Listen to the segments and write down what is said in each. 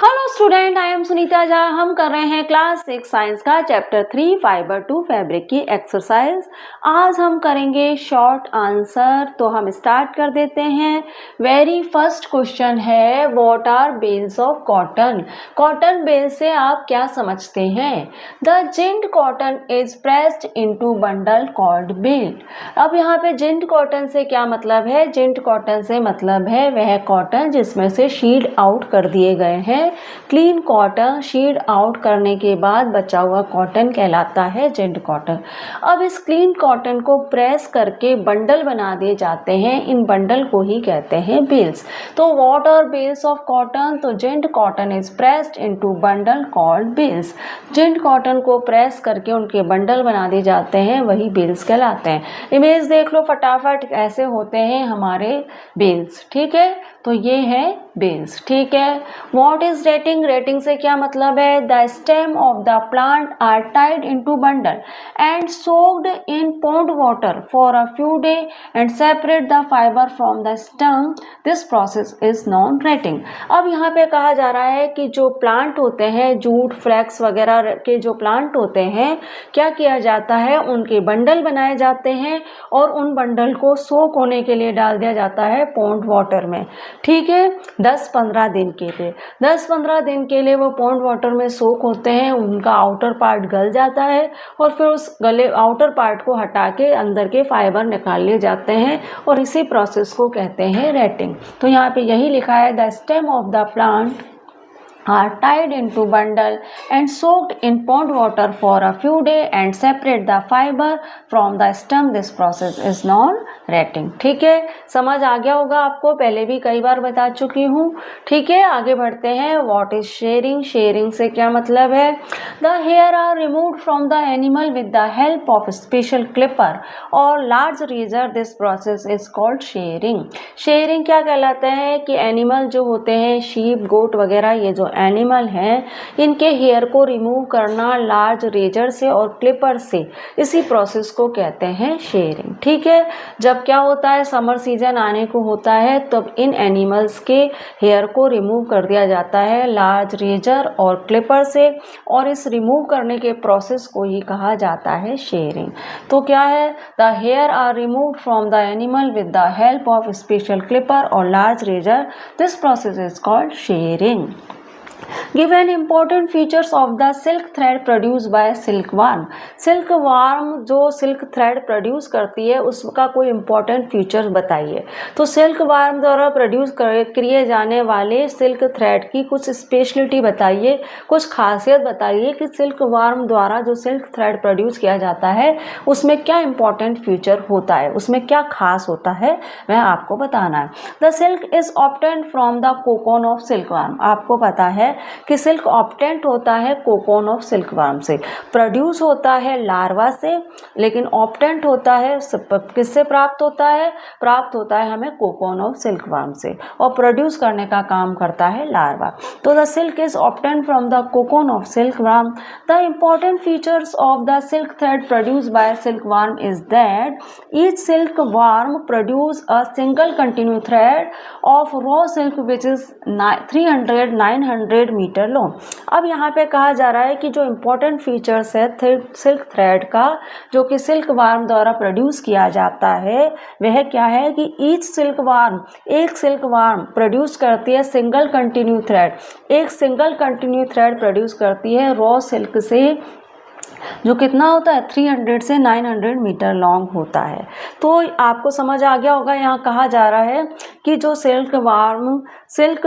Hello student, I am Sunita Jha. हम कर रहे हैं क्लास 6 साइंस का चैप्टर 3 फाइबर टू फैब्रिक की एक्सरसाइज। आज हम करेंगे शॉर्ट आंसर, तो हम स्टार्ट कर देते हैं। वेरी फर्स्ट क्वेश्चन है, what are bales of cotton. Cotton bale से आप क्या समझते हैं? The ginned cotton is pressed into bundle called bale. अब यहाँ पे जिंट कॉटन से क्या मतलब है? जिंट कॉटन से मतलब है वह कॉटन जिसमें से शीड आउट कर दिए गए हैं। क्लीन कॉटन शीड आउट करने के बाद बचा हुआ कॉटन कहलाता है जिंट कॉटन। अब इस क्लीन कॉटन को प्रेस करके बंडल बना दिए जाते हैं, इन बंडल को ही कहते हैं बेल्स। तो what are bales of cotton? तो ginned cotton is pressed into bundle called bales. Ginned cotton को प्रेस करके उनके बंडल बना दिए जाते हैं, वही बेल्स कहलाते हैं। इमेज देख लो फटाफट, ऐसे होते हैं हमारे बेल्स। ठीक है, तो ये है बेल्स। ठीक है, व्हाट इज रेटिंग? रेटिंग से क्या मतलब है? The stem of the plant are tied into bundle and soaked in pond water for a few day and separate the fibre from the stem. This process is non rating. अब यहाँ पे कहा जा रहा है कि जो प्लांट होते हैं, जूट फ्लैक्स वगैरह के जो प्लांट होते हैं, क्या किया जाता है? उनके बंडल बनाए जाते हैं और उन बंडल को सोक होने के लिए डाल दिया जाता है पॉन्ड वाटर में। ठीक है, 10-15 दिन के लिए। 10-15 दिन के लिए वो पॉन्ड वाटर में सोक होते हैं, उनका आउटर पार्ट गल जाता है और फिर उस गले आउटर पार्ट को हटा के अंदर के फाइबर निकाल लिए जाते हैं और इसी प्रोसेस को कहते हैं रेटिंग। तो यहाँ पे यही लिखा है, the stem of the plant are tied into bundle and soaked in pond water for a few days and separate the fiber from the stem. This process is known retting. ठीक है, समझ आ गया होगा आपको, पहले भी कई बार बता चुकी हूँ। ठीक है, आगे बढ़ते हैं। What is sharing? शेयरिंग से क्या मतलब है? The hair are removed from the animal with the help of special clipper और large razor. This process is called shearing. Shearing क्या कहलाता है कि एनिमल जो होते हैं, शीप, गोट वगैरह, ये जो एनिमल हैं, इनके हेयर को रिमूव करना लार्ज रेजर से और क्लिपर से, इसी प्रोसेस को कहते हैं शेयरिंग। ठीक है, जब क्या होता है, समर सीजन आने को होता है, तब इन एनिमल्स के हेयर को रिमूव कर दिया जाता है लार्ज रेजर और क्लिपर से, और इस रिमूव करने के प्रोसेस को ही कहा जाता है शेयरिंग। तो क्या है? The hair are removed from the animal with the help of special clipper और large razor. This process is called shearing. Give an important features of the silk thread produced by silkworm. Silkworm जो silk thread produce करती है, उसका कोई important features बताइए। तो silkworm द्वारा produce किए जाने वाले silk thread की कुछ speciality बताइए, कुछ खासियत बताइए कि silkworm द्वारा जो silk thread produce किया जाता है उसमें क्या important feature होता है, उसमें क्या खास होता है, वह आपको बताना है। The silk is obtained from the cocoon of silkworm. आपको पता है कि सिल्क ऑब्टेंट होता है कोकोन ऑफ सिल्कवर्म से, प्रोड्यूस होता है लार्वा से, लेकिन ऑब्टेंट होता है किससे प्राप्त होता है? प्राप्त होता है हमें कोकोन ऑफ सिल्कवर्म से, और प्रोड्यूस करने का काम करता है लार्वा। तो the silk is obtained from the cocoon of silkworm. The important features of the silk thread produce by silkworm is that each silkworm produce a single continue thread of raw silk which is 300-900 metre long. अब यहाँ पे कहा जा रहा है कि जो important features है सिल्क थ्रेड का, जो कि सिल्क वार्म द्वारा प्रोड्यूस किया जाता है, वह क्या है कि ईच सिल्क वार्म, एक सिल्क वार्म प्रोड्यूस करती है सिंगल कंटिन्यू थ्रेड, एक सिंगल कंटिन्यू थ्रेड प्रोड्यूस करती है रॉ सिल्क से, जो कितना होता है? 300 से 900 मीटर लॉन्ग होता है। तो आपको समझ आ गया होगा, यहाँ कहा जा रहा है कि जो सिल्क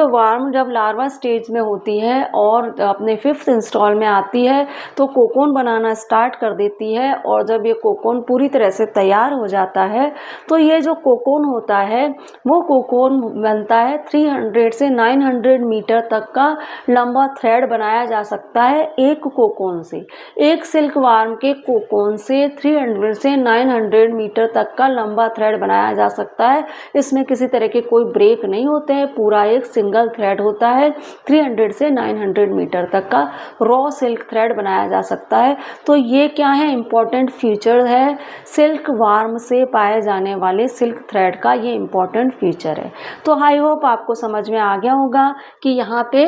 वार्म जब लार्वा स्टेज में होती है और अपने 5th इंस्टॉल में आती है तो कोकोन बनाना स्टार्ट कर देती है, और जब ये कोकोन पूरी तरह से तैयार हो जाता है तो ये जो कोकोन होता है वो कोकोन बनता है 300 से 900 मीटर तक का लंबा थ्रेड बनाया जा सकता है एक कोकोन से। एक सिल्क वार्म के कोकोन से 300 से 900 मीटर तक का लंबा थ्रेड बनाया जा सकता है। इसमें किसी तरह के कोई ब्रेक नहीं होते हैं, पूरा एक सिंगल थ्रेड होता है। 300 से 900 मीटर तक का रॉ सिल्क थ्रेड बनाया जा सकता है। तो ये क्या है? इंपॉर्टेंट फीचर है सिल्क वार्म से पाए जाने वाले सिल्क थ्रेड का, ये इंपॉर्टेंट फीचर है। तो आई होप आपको समझ में आ गया होगा कि यहाँ पे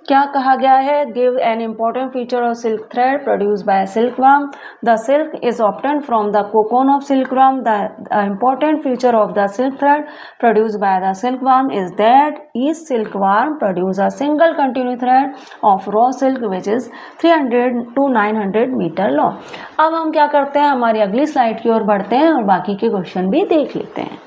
क्या कहा गया है? Give an important feature of silk thread produce by silkworm. The silk is obtained from the cocoon of silkworm. The important feature of the silk thread produce by the silkworm is that each silkworm produce a single continue thread of raw silk which is 300 to 900 metre long. अब हम क्या करते हैं, हमारी अगली slide की ओर बढ़ते हैं और बाकी के क्वेश्चन भी देख लेते हैं.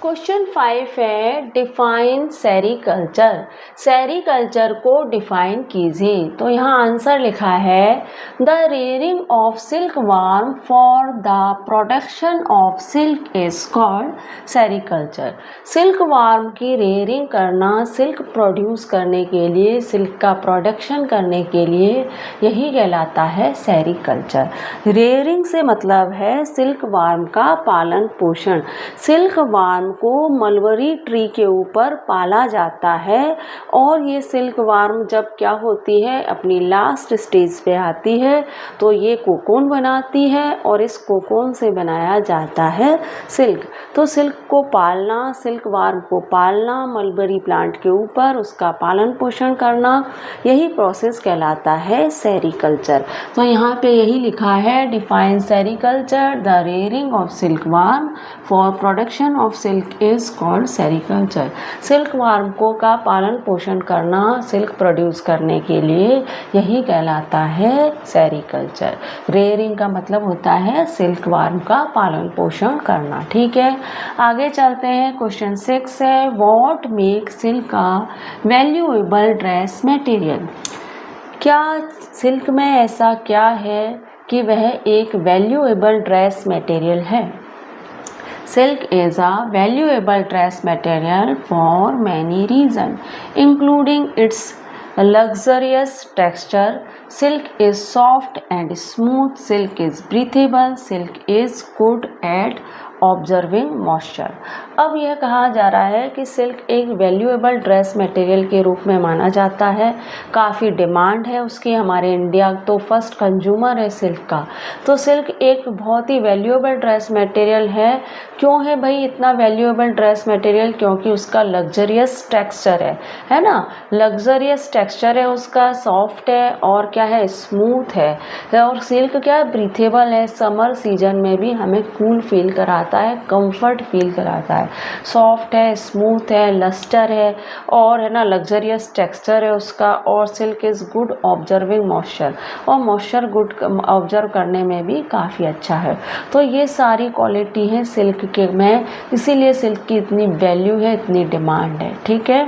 क्वेश्चन 5 है डिफाइन सेरीकल्चर. सेरीकल्चर को डिफाइन कीजिए. तो यहाँ आंसर लिखा है the rearing of silk warm for the production of silk is called sericulture. Silk warm की रेयरिंग करना, सिल्क प्रोड्यूस करने के लिए, सिल्क का प्रोडक्शन करने के लिए, यही कहलाता है सेरीकल्चर. रेयरिंग से मतलब है सिल्क वार्म का पालन पोषण. सिल्क वार्म को मलबरी ट्री के ऊपर पाला जाता है और ये सिल्क वार्म जब क्या होती है, अपनी लास्ट स्टेज पे आती है तो ये कोकोन बनाती है और इस कोकोन से बनाया जाता है सिल्क. तो सिल्क को पालना, सिल्क वार्म को पालना, मलबरी प्लांट के ऊपर उसका पालन पोषण करना, यही प्रोसेस कहलाता है सेरीकल्चर. तो यहाँ पे यही लिखा है define sericulture. The rearing of silk warm for production of silk is called sericulture. Silk warm को का पालन पोषण करना, सिल्क प्रोड्यूस करने के लिए, यही कहलाता है सेरीकल्चर. रेयरिंग का मतलब होता है सिल्क वार्म का पालन पोषण करना. ठीक है, आगे चलते हैं. क्वेश्चन 6 है what make silk a valuable dress material. क्या सिल्क में ऐसा क्या है कि वह एक वैल्यूएबल ड्रेस मटेरियल है? Silk is a valuable dress material for many reasons, including its luxurious texture. Silk is soft and smooth. Silk is breathable. Silk is good at observing moisture. अब यह कहा जा रहा है कि सिल्क एक valuable dress material के रूप में माना जाता है. काफ़ी डिमांड है उसकी. हमारे इंडिया तो फर्स्ट कंज्यूमर है सिल्क का. तो सिल्क एक बहुत ही वैल्यूएबल ड्रेस मटेरियल है. क्यों है भाई इतना वैल्यूएबल ड्रेस मटेरियल? क्योंकि उसका लग्जरियस टेक्सचर है ना. लग्जरियस टेक्सचर है उसका, सॉफ्ट है और क्या है, स्मूथ है. और सिल्क क्या है, ब्रीथेबल है. समर सीजन में भी हमें कूल फील कराता है, कंफर्ट फील कराता है. सॉफ्ट है, स्मूथ है, लस्टर है और है ना लग्जरियस टेक्सचर है उसका. और silk is good observing moisture, और मॉइस्चर गुड ऑब्जर्व करने में भी काफ़ी अच्छा है. तो ये सारी क्वालिटी है सिल्क के में, इसीलिए सिल्क की इतनी वैल्यू है, इतनी डिमांड है. ठीक है.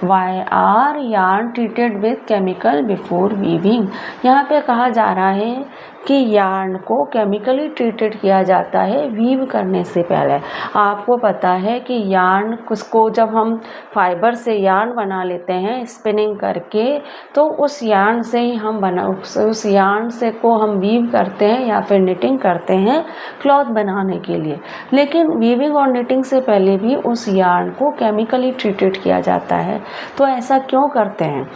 Why are yarn treated with chemical before weaving. यहाँ पे कहा जा रहा है कि यार्न को केमिकली ट्रीटेड किया जाता है वीव करने से पहले. आपको पता है कि यार्न को जब हम फाइबर से यार्न बना लेते हैं स्पिनिंग करके, तो उस यार्न से ही हम उस यार्न से को हम वीव करते हैं या फिर निटिंग करते हैं क्लॉथ बनाने के लिए. लेकिन वीविंग और निटिंग से पहले भी उस यार्न को केमिकली ट्रीटेड किया जाता है. तो ऐसा क्यों करते हैं?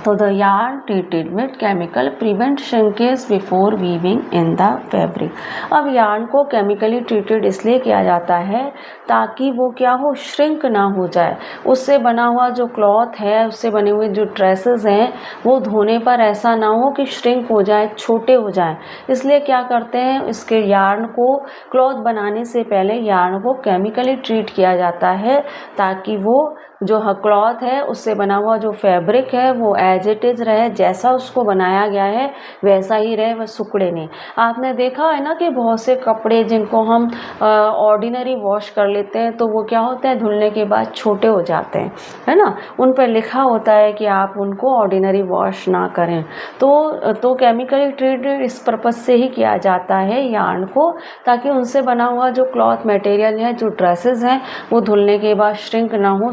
तो the yarn treated with chemical prevent shrinkage before weaving in the fabric. अब yarn को केमिकली ट्रीटेड इसलिए किया जाता है ताकि वो क्या हो, श्रिंक ना हो जाए. उससे बना हुआ जो क्लॉथ है, उससे बने हुए जो ड्रेसेस हैं, वो धोने पर ऐसा ना हो कि श्रिंक हो जाए, छोटे हो जाए. इसलिए क्या करते हैं, इसके यार्न को क्लॉथ बनाने से पहले यार्न को केमिकली ट्रीट किया जाता है ताकि वो जो क्लॉथ है उससे बना हुआ जो फैब्रिक है वो एज इट इज़ रहे, जैसा उसको बनाया गया है वैसा ही रहे, वह सिकुड़े नहीं. आपने देखा है ना कि बहुत से कपड़े जिनको हम ऑर्डिनरी वॉश कर लेते हैं तो वो क्या होते हैं, धुलने के बाद छोटे हो जाते हैं, है ना. उन पर लिखा होता है कि आप उनको ऑर्डिनरी वॉश ना करें. तो केमिकली ट्रीटेड इस पर्पज़ से ही किया जाता है यार्न को, ताकि उनसे बना हुआ जो क्लॉथ मटेरियल है, जो ड्रेसेस हैं, वो धुलने के बाद श्रिंक ना हो,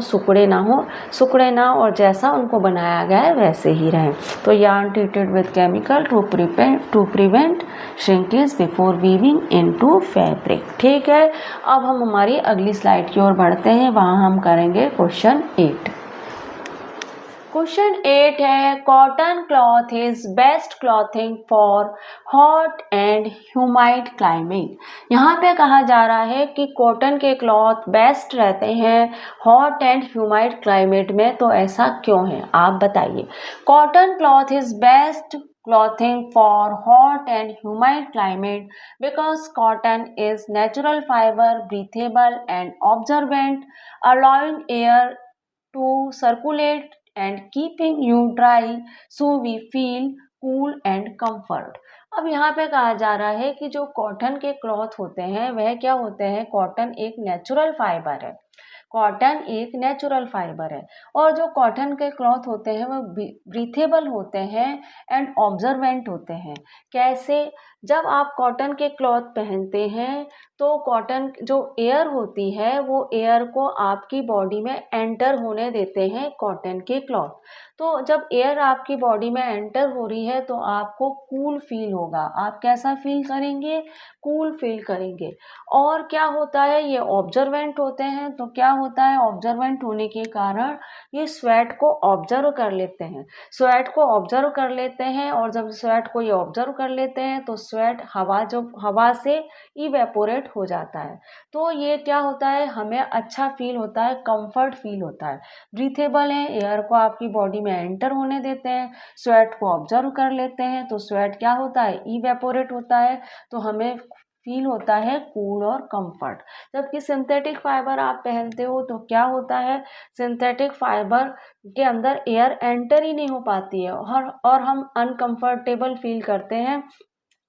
सुकड़े ना और जैसा उनको बनाया गया है वैसे ही रहे. तो yarn treated with chemical to prevent shrinkage before weaving into fabric. ठीक है. अब हम हमारी अगली स्लाइड की ओर बढ़ते हैं. वहाँ हम करेंगे क्वेश्चन 8. क्वेश्चन 8 है cotton cloth is best clothing for hot and humid climate. यहाँ पे कहा जा रहा है कि कॉटन के क्लॉथ बेस्ट रहते हैं हॉट एंड ह्यूमाइड क्लाइमेट में, तो ऐसा क्यों है आप बताइए। Cotton cloth is best clothing for hot and humid climate because cotton is natural fiber, breathable and absorbent, allowing air to circulate and keeping you dry so we feel cool and comfort। अब यहाँ पे कहा जा रहा है कि जो cotton के क्लॉथ होते हैं वह क्या होते हैं, कॉटन एक नेचुरल फाइबर है। कॉटन एक नेचुरल फाइबर है और जो कॉटन के क्लॉथ होते हैं वो ब्रीथेबल होते हैं एंड ऑब्जर्वेंट होते हैं। कैसे, जब आप कॉटन के क्लॉथ पहनते हैं तो कॉटन जो एयर होती है वो एयर को आपकी बॉडी में एंटर होने देते हैं कॉटन के क्लॉथ। तो जब एयर आपकी बॉडी में एंटर हो रही है तो आपको कूल फील होगा। आप कैसा फील करेंगे, कूल फील करेंगे। और क्या होता है, ये ऑब्जर्वेंट होते हैं, तो क्या होता है ऑब्जर्वेंट होने के कारण ये स्वेट को ऑब्जर्व कर लेते हैं। स्वेट को ऑब्जर्व कर लेते हैं और जब स्वेट को ये ऑब्जर्व कर लेते हैं तो स्वेट हवा से इवेपोरेट हो जाता है। तो ये क्या होता है, हमें अच्छा फील होता है, कंफर्ट फील होता है। ब्रीथेबल है, एयर को आपकी बॉडी में एंटर होने देते हैं, स्वेट को ऑब्जर्व कर लेते हैं, तो स्वेट क्या होता है, इवेपोरेट होता है, तो हमें फील होता है कूल और कंफर्ट। जबकि सिंथेटिक फाइबर आप पहनते हो तो क्या होता है, सिंथेटिक फाइबर के अंदर एयर एंटर ही नहीं हो पाती है और हम अनकंफर्टेबल फील करते हैं।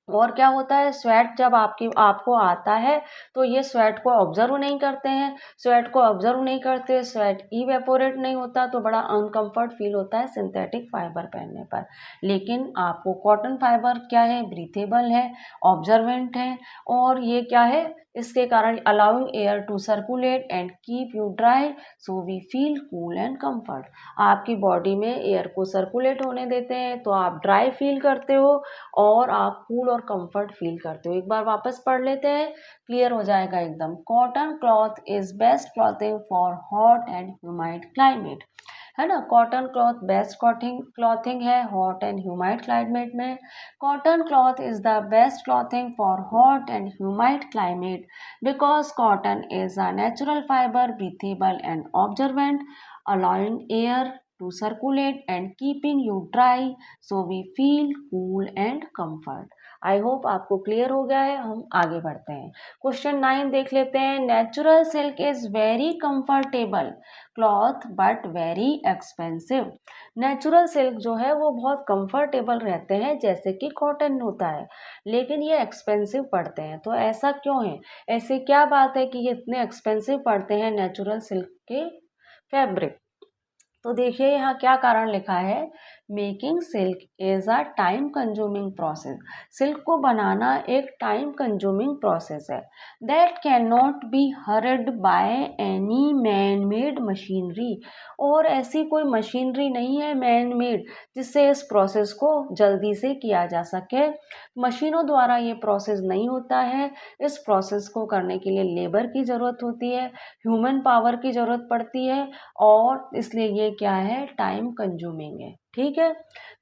और क्या होता है, स्वेट जब आपको आता है तो ये स्वेट को ऑब्जर्व नहीं करते हैं, स्वेट को ऑब्जर्व नहीं करते, स्वेट इवेपोरेट नहीं होता, तो बड़ा अनकंफर्ट फील होता है सिंथेटिक फाइबर पहनने पर। लेकिन आपको कॉटन फाइबर क्या है, ब्रीथेबल है, ऑब्जर्वेंट है और ये क्या है, इसके कारण allowing air to circulate and keep you dry so we feel cool and comfort. आपकी बॉडी में एयर को सर्कुलेट होने देते हैं तो आप ड्राई फील करते हो और आप कूल और कंफर्ट फील करते हो। एक बार वापस पढ़ लेते हैं, क्लियर हो जाएगा एकदम। Cotton cloth is best clothing for hot and humid climate, है ना। कॉटन क्लॉथ बेस्ट क्लॉथिंग है हॉट एंड ह्यूमाइड क्लाइमेट में। Cotton cloth is the best clothing for hot and humid climate because cotton is a natural fibre, breathable and absorbent, allowing air to circulate and keeping you dry so we feel cool and comfort। I hope आपको clear हो गया है। हम आगे बढ़ते हैं, question 9 देख लेते हैं। Natural silk is very comfortable cloth but very expensive. Natural silk जो है वो बहुत कंफर्टेबल रहते हैं जैसे कि कॉटन होता है, लेकिन ये एक्सपेंसिव पड़ते हैं। तो ऐसा क्यों है, ऐसी क्या बात है कि ये इतने एक्सपेंसिव पड़ते हैं नेचुरल सिल्क के फैब्रिक। तो देखिए यहाँ क्या कारण लिखा है, making silk is a time consuming process. Silk को बनाना एक टाइम कंज्यूमिंग प्रोसेस है that can not be hurried by any man made machinery. और ऐसी कोई मशीनरी नहीं है मैन मेड जिससे इस प्रोसेस को जल्दी से किया जा सके। मशीनों द्वारा ये प्रोसेस नहीं होता है। इस प्रोसेस को करने के लिए लेबर की ज़रूरत होती है, ह्यूमन पावर की ज़रूरत पड़ती है और इसलिए ये क्या है, टाइम कंज्यूमिंग है। ठीक है,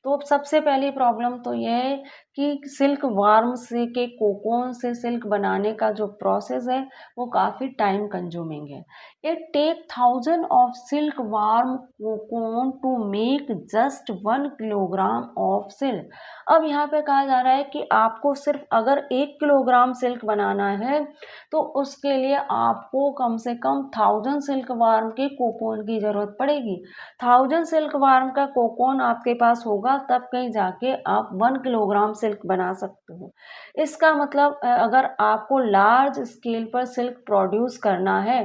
तो सबसे पहली प्रॉब्लम तो यह है कि सिल्क वार्म से के कोकोन से सिल्क बनाने का जो प्रोसेस है वो काफ़ी टाइम कंज्यूमिंग है। It take 1000 of silk worm cocoon to make just 1 kilogram of silk. अब यहाँ पे कहा जा रहा है कि आपको सिर्फ अगर 1 किलोग्राम सिल्क बनाना है तो उसके लिए आपको कम से कम 1000 सिल्क वार्म के कोकोन की ज़रूरत पड़ेगी। 1000 सिल्क वार्म का कोकोन आपके पास होगा तब कहीं जाके आप 1 किलोग्राम सिल्क बना सकते हो। इसका मतलब अगर आपको लार्ज स्केल पर सिल्क प्रोड्यूस करना है,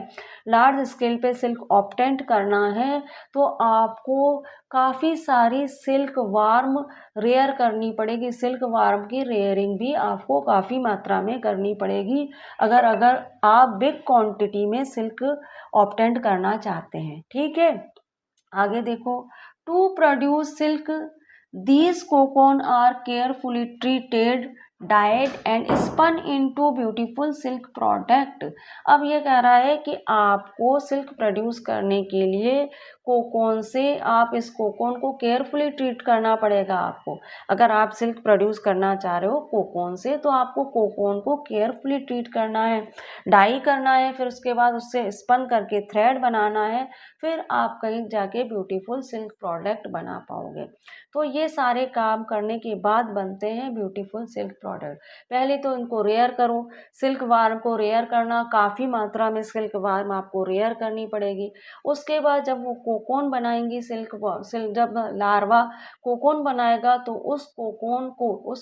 लार्ज स्केल पे सिल्क ऑब्टेंट करना है, तो आपको काफ़ी सारी सिल्क वार्म रेयर करनी पड़ेगी। सिल्क वार्म की रेयरिंग भी आपको काफ़ी मात्रा में करनी पड़ेगी अगर आप बिग क्वांटिटी में सिल्क ऑब्टेंट करना चाहते हैं। ठीक है, आगे देखो। To produce silk these cocoon are carefully treated dyed and spun into beautiful silk product. अब ये कह रहा है कि आपको सिल्क प्रोड्यूस करने के लिए कोकोन से आप इस कोकोन को केयरफुली ट्रीट करना पड़ेगा आपको। अगर आप सिल्क प्रोड्यूस करना चाह रहे हो कोकोन से तो आपको कोकोन को केयरफुली ट्रीट करना है, डाई करना है, फिर उसके बाद उससे स्पन करके थ्रेड बनाना है, फिर आप कहीं जाके ब्यूटीफुल सिल्क प्रोडक्ट बना पाओगे। तो ये सारे काम करने के बाद बनते हैं ब्यूटीफुल सिल्क प्रोडक्ट। पहले तो इनको रेयर करो, सिल्क वार्म को रेयर करना, काफ़ी मात्रा में सिल्क वार्म आपको रेयर करनी पड़ेगी। उसके बाद जब वो कोकोन बनाएंगी जब लार्वा कोकोन बनाएगा तो उस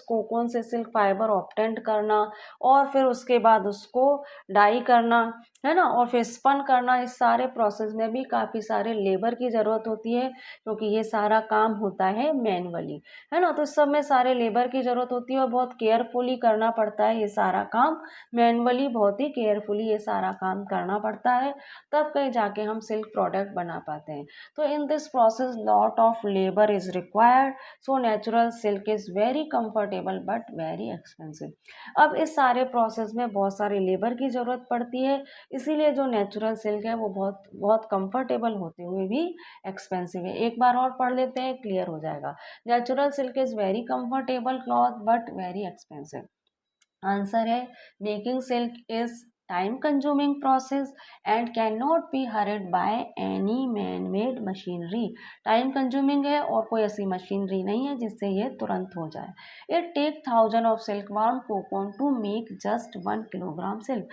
कोकोन से सिल्क फाइबर ऑब्टेन करना और फिर उसके बाद उसको डाई करना है ना, और फिर स्पन करना। इस सारे प्रोसेस में भी काफ़ी सारे लेबर की ज़रूरत होती है क्योंकि ये सारा काम होता है मैनुअली, है ना। तो इस सब में सारे लेबर की ज़रूरत होती है और बहुत केयरफुली करना पड़ता है ये सारा काम मैनुअली, बहुत ही केयरफुली ये सारा काम करना पड़ता है, तब कहीं जाके हम सिल्क प्रोडक्ट बना पाते हैं। तो in this process lot of labour is required, so natural silk is very comfortable but very expensive. अब इस सारे प्रोसेस में बहुत सारे लेबर की ज़रूरत पड़ती है, इसीलिए जो नेचुरल सिल्क है वो बहुत बहुत कंफर्टेबल होते हुए भी एक्सपेंसिव है। एक बार और पढ़ लेते हैं, क्लियर हो जाएगा। Natural silk is very comfortable cloth but very expensive. Answer है making silk is time consuming process and can not be hurried by any man made machinery. Time consuming है और कोई ऐसी मशीनरी नहीं है जिससे ये तुरंत हो जाए। It take 1000 of silk worm cocoon to make just 1 kilogram silk.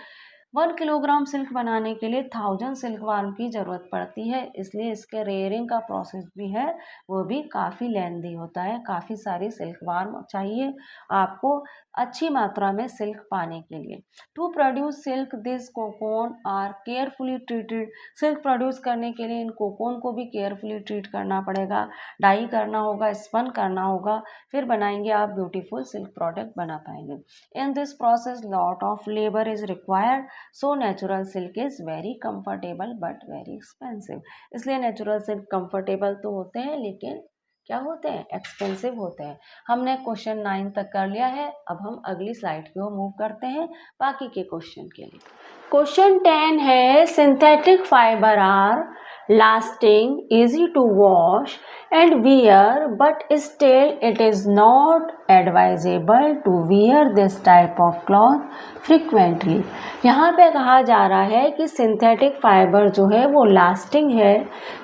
1 kilogram silk बनाने के लिए 1000 सिल्क वार्म की ज़रूरत पड़ती है, इसलिए इसके रेयरिंग का प्रोसेस भी है वो भी काफ़ी लेंदी होता है। काफ़ी सारी सिल्क वार्म चाहिए आपको अच्छी मात्रा में सिल्क पाने के लिए। To produce silk this cocoon are carefully treated. Silk produce करने के लिए इन कोकोन को भी केयरफुली ट्रीट करना पड़ेगा, डाई करना होगा, स्पन करना होगा, फिर बनाएंगे आप ब्यूटीफुल सिल्क प्रोडक्ट बना पाएंगे। In this process lot of labour is required, so natural silk is very comfortable but very expensive. इसलिए नेचुरल सिल्क कंफर्टेबल तो होते हैं लेकिन क्या होते हैं, एक्सपेंसिव होते हैं। हमने क्वेश्चन 9 तक कर लिया है, अब हम अगली स्लाइड की ओर मूव करते हैं बाकी के क्वेश्चन के लिए। क्वेश्चन 10 है synthetic fibre are lasting, easy to wash and wear, but still it is not advisable to wear this type of cloth frequently। यहाँ पे कहा जा रहा है कि सिंथेटिक फाइबर जो है वो लास्टिंग है,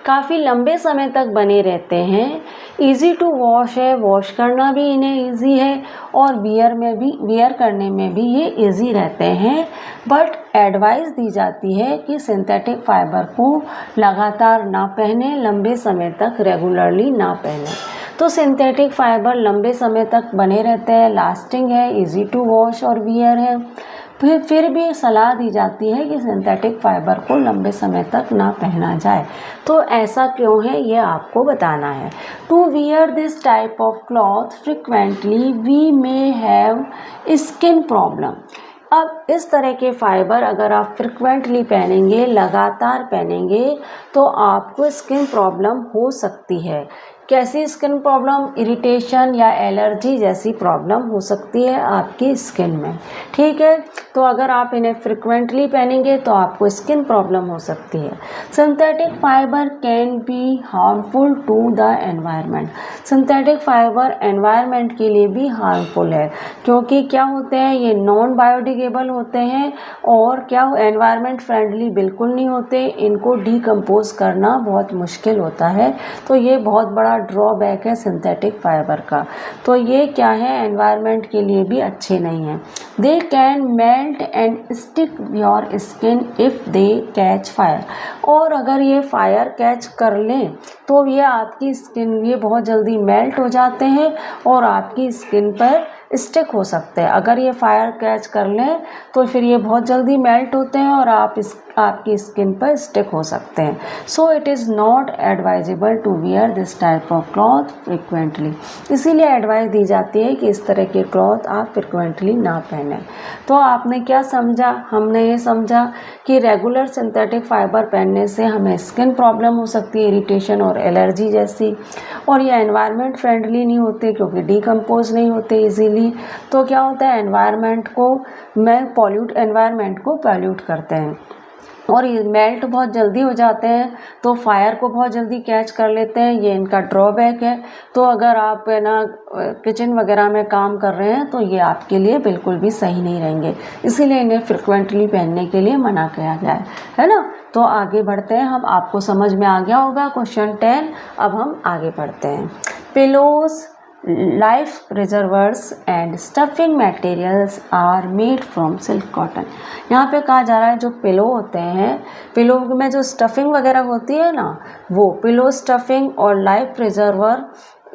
काफ़ी लंबे समय तक बने रहते हैं, इजी टू वॉश है, वॉश करना भी इन्हें इजी है और वियर करने में भी ये इजी रहते हैं। बट एडवाइस दी जाती है कि सिंथेटिक फाइबर को लगातार ना पहने, लंबे समय तक रेगुलरली ना पहने। तो सिंथेटिक फाइबर लंबे समय तक बने रहते हैं, लास्टिंग है, इजी टू वॉश और वियर है। फिर भी सलाह दी जाती है कि सिंथेटिक फाइबर को लंबे समय तक ना पहना जाए। तो ऐसा क्यों है ये आपको बताना है। To wear this type of cloth frequently we may have skin problem. अब इस तरह के फाइबर अगर आप फ्रिक्वेंटली पहनेंगे, लगातार पहनेंगे, तो आपको स्किन प्रॉब्लम हो सकती है। कैसी स्किन प्रॉब्लम, इरिटेशन या एलर्जी जैसी प्रॉब्लम हो सकती है आपकी स्किन में, ठीक है। तो अगर आप इन्हें फ्रिक्वेंटली पहनेंगे तो आपको स्किन प्रॉब्लम हो सकती है। Synthetic fibre can be harmful to the environment. Synthetic fibre environment के लिए भी हार्मफुल है क्योंकि क्या होते हैं, ये नॉन बायोडिग्रेडेबल होते हैं और क्या एनवायरनमेंट फ्रेंडली बिल्कुल नहीं होते, इनको डीकम्पोज करना बहुत मुश्किल होता है। तो ये बहुत बड़ा ड्रॉबैक है सिंथेटिक फाइबर का। तो ये क्या है, एनवायरनमेंट के लिए भी अच्छे नहीं हैं। They can melt and stick your skin if they catch fire. और अगर ये फायर कैच कर लें तो ये आपकी स्किन, ये बहुत जल्दी मेल्ट हो जाते हैं और आपकी स्किन पर स्टिक हो सकते हैं। अगर ये फायर कैच कर लें तो फिर ये बहुत जल्दी मेल्ट होते हैं और आपकी स्किन पर स्टिक हो सकते हैं। So it is not advisable to wear this type of cloth frequently. इसीलिए एडवाइस दी जाती है कि इस तरह के क्लॉथ आप फ्रिक्वेंटली ना पहनें। तो आपने क्या समझा, हमने ये समझा कि रेगुलर सिंथेटिक फाइबर पहनने से हमें स्किन प्रॉब्लम हो सकती है, इरिटेशन और और एलर्जी जैसी। और ये एनवायरनमेंट फ्रेंडली नहीं होते क्योंकि डिकम्पोज नहीं होते इजीली। तो क्या होता है, एनवायरनमेंट को एनवायरनमेंट को पॉल्यूट करते हैं और ये मेल्ट बहुत जल्दी हो जाते हैं, तो फायर को बहुत जल्दी कैच कर लेते हैं। ये इनका ड्रॉबैक है। तो अगर आप है ना किचन वगैरह में काम कर रहे हैं तो ये आपके लिए बिल्कुल भी सही नहीं रहेंगे, इसीलिए इन्हें फ्रिक्वेंटली पहनने के लिए मना किया गया है ना। तो आगे बढ़ते हैं हम, आपको समझ में आ गया होगा क्वेश्चन 10। अब हम आगे बढ़ते हैं। Pillows, life preservers and stuffing materials are made from silk cotton. यहाँ पे कहा जा रहा है जो पिलो होते हैं, पिलो में जो स्टफिंग वगैरह होती है ना, वो पिलो स्टफिंग और लाइफ प्रिजर्वर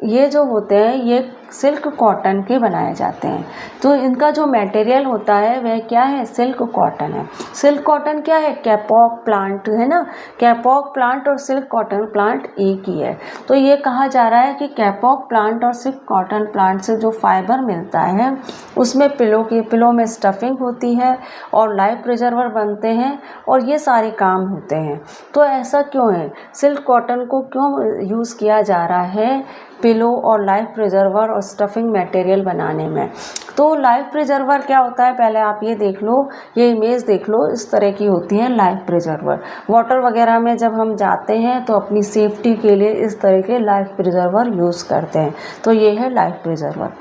ये जो होते हैं ये सिल्क कॉटन के बनाए जाते हैं। तो इनका जो मटेरियल होता है वह क्या है, सिल्क कॉटन है। सिल्क कॉटन क्या है, कैपॉक प्लांट है ना। कैपॉक प्लांट और सिल्क कॉटन प्लांट एक ही है। तो ये कहा जा रहा है कि कैपॉक प्लांट और सिल्क कॉटन प्लांट से जो फाइबर मिलता है उसमें पिलो में स्टफिंग होती है और लाइफ प्रिजर्वर बनते हैं और ये सारे काम होते हैं। तो ऐसा क्यों है, सिल्क कॉटन को क्यों यूज़ किया जा रहा है पिलो और लाइफ प्रिजर्वर और स्टफिंग मटेरियल बनाने में। तो लाइफ प्रिजर्वर क्या होता है, पहले आप ये देख लो, ये इमेज देख लो, इस तरह की होती है लाइफ प्रिजर्वर। वाटर वगैरह में जब हम जाते हैं तो अपनी सेफ्टी के लिए इस तरह के लाइफ प्रिजर्वर यूज़ करते हैं। तो ये है लाइफ प्रिजर्वर।